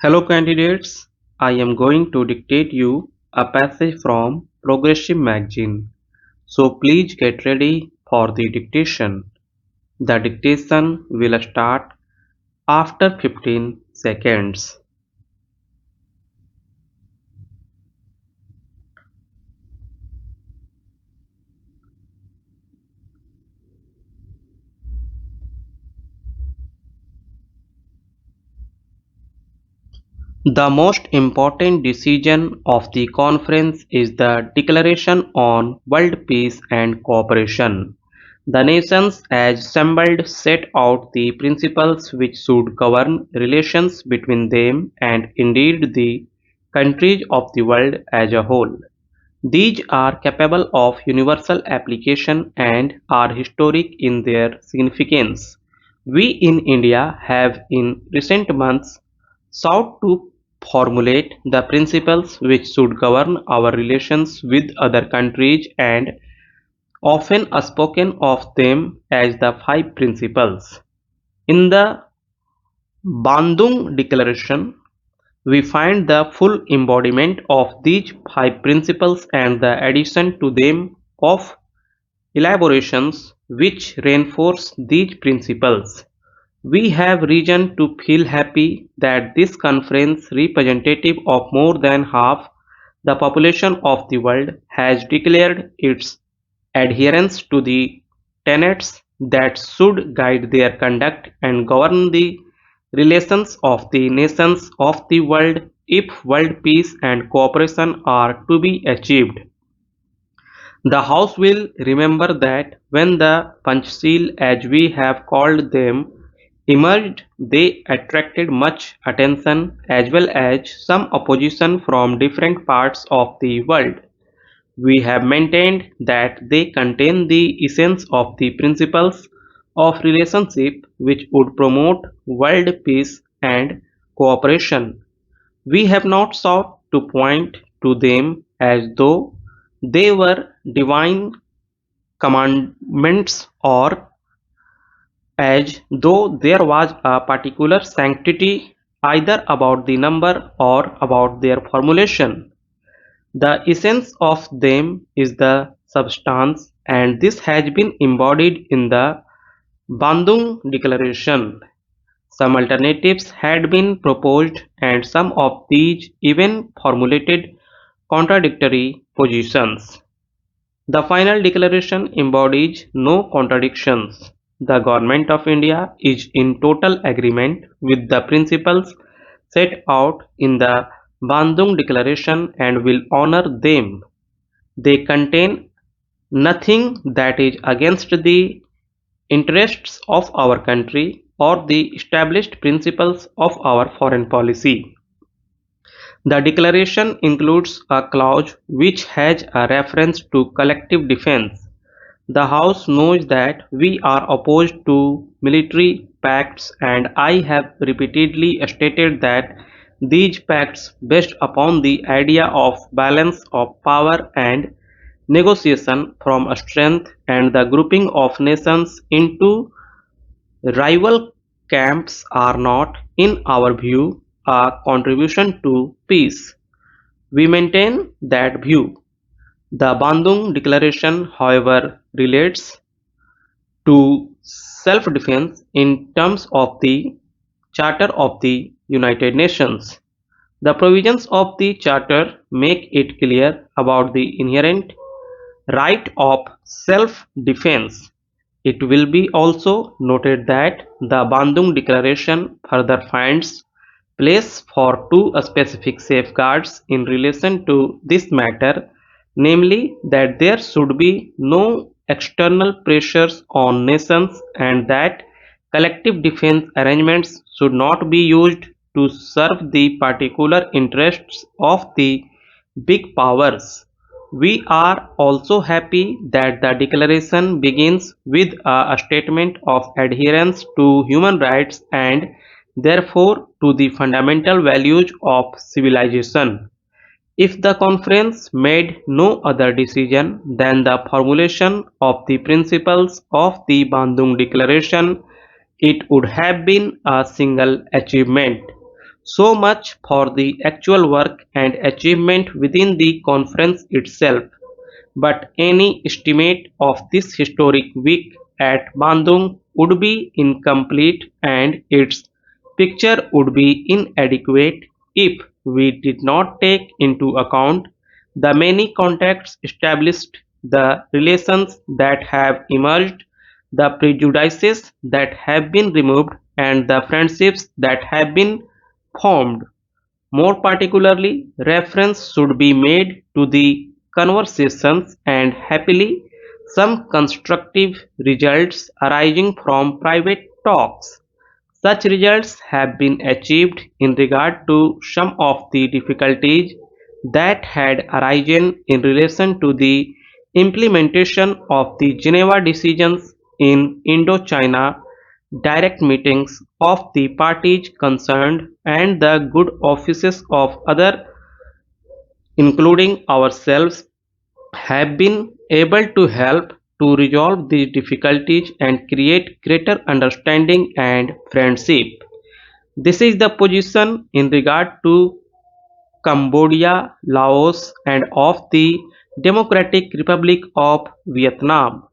Hello candidates, I am going to dictate you a passage from Progressive magazine. So please get ready for the dictation. The dictation will start after 15 seconds. The most important decision of the conference is the Declaration on World Peace and Cooperation. The nations as assembled set out the principles which should govern relations between them and indeed the countries of the world as a whole. These are capable of universal application and are historic in their significance. We in India have in recent months sought to formulate the principles which should govern our relations with other countries and often spoken of them as the five principles. In the Bandung Declaration, we find the full embodiment of these five principles and the addition to them of elaborations which reinforce these principles. We have reason to feel happy that this conference, representative of more than half the population of the world, has declared its adherence to the tenets that should guide their conduct and govern the relations of the nations of the world if world peace and cooperation are to be achieved. The House will remember that when the Panchsheel, as we have called them, emerged, they attracted much attention as well as some opposition from different parts of the world. We have maintained that they contain the essence of the principles of relationship which would promote world peace and cooperation. We have not sought to point to them as though they were divine commandments or as though there was a particular sanctity either about the number or about their formulation. The essence of them is the substance, and this has been embodied in the Bandung Declaration. Some alternatives had been proposed, and some of these even formulated contradictory positions. The final declaration embodies no contradictions. The Government of India is in total agreement with the principles set out in the Bandung Declaration and will honor them. They contain nothing that is against the interests of our country or the established principles of our foreign policy. The declaration includes a clause which has a reference to collective defense. The House knows that we are opposed to military pacts, and I have repeatedly stated that these pacts, based upon the idea of balance of power and negotiation from strength and the grouping of nations into rival camps, are not, in our view, a contribution to peace. We maintain that view. The Bandung Declaration, however, relates to self-defense in terms of the Charter of the United Nations. The provisions of the Charter make it clear about the inherent right of self-defense. It will be also noted that the Bandung Declaration further finds place for two specific safeguards in relation to this matter, namely that there should be no external pressures on nations and that collective defense arrangements should not be used to serve the particular interests of the big powers. We are also happy that the declaration begins with a statement of adherence to human rights and therefore to the fundamental values of civilization. If the conference made no other decision than the formulation of the principles of the Bandung Declaration, it would have been a single achievement. So much for the actual work and achievement within the conference itself. But any estimate of this historic week at Bandung would be incomplete and its picture would be inadequate if we did not take into account the many contacts established, the relations that have emerged, the prejudices that have been removed, and the friendships that have been formed. More particularly, reference should be made to the conversations and happily some constructive results arising from private talks. Such results have been achieved in regard to some of the difficulties that had arisen in relation to the implementation of the Geneva decisions in Indochina, direct meetings of the parties concerned, and the good offices of others, including ourselves, have been able to help to resolve these difficulties and create greater understanding and friendship. This is the position in regard to Cambodia, Laos, and of the Democratic Republic of Vietnam.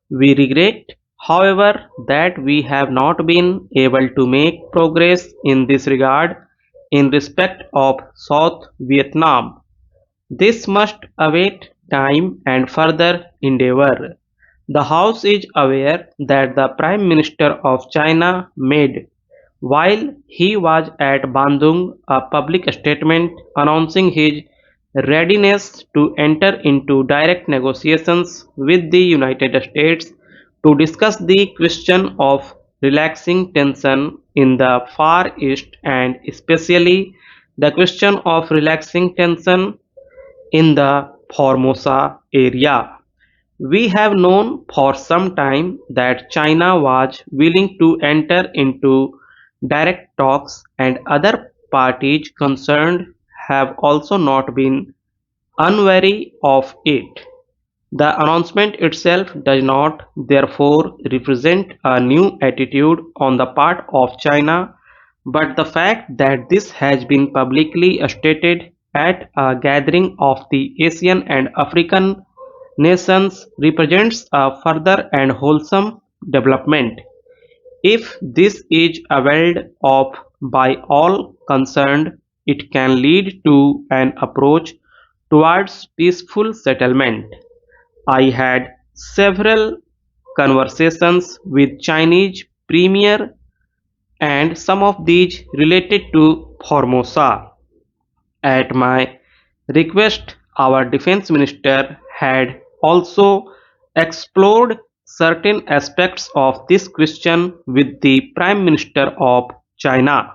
We regret, however, that we have not been able to make progress in this regard in respect of South Vietnam. This must await time and further endeavor. The House is aware that the Prime Minister of China made, while he was at Bandung, a public statement announcing his readiness to enter into direct negotiations with the United States to discuss the question of relaxing tension in the Far East and especially the question of relaxing tension in the Formosa area. We have known for some time that China was willing to enter into direct talks, and other parties concerned have also not been unwary of it. The announcement itself does not, therefore, represent a new attitude on the part of China, but the fact that this has been publicly stated at a gathering of the Asian and African nations represents a further and wholesome development. If this is availed of by all concerned, it can lead to an approach towards peaceful settlement. I had several conversations with Chinese premier and some of these related to Formosa. At my request, our defense minister had also explored certain aspects of this question with the Prime Minister of China.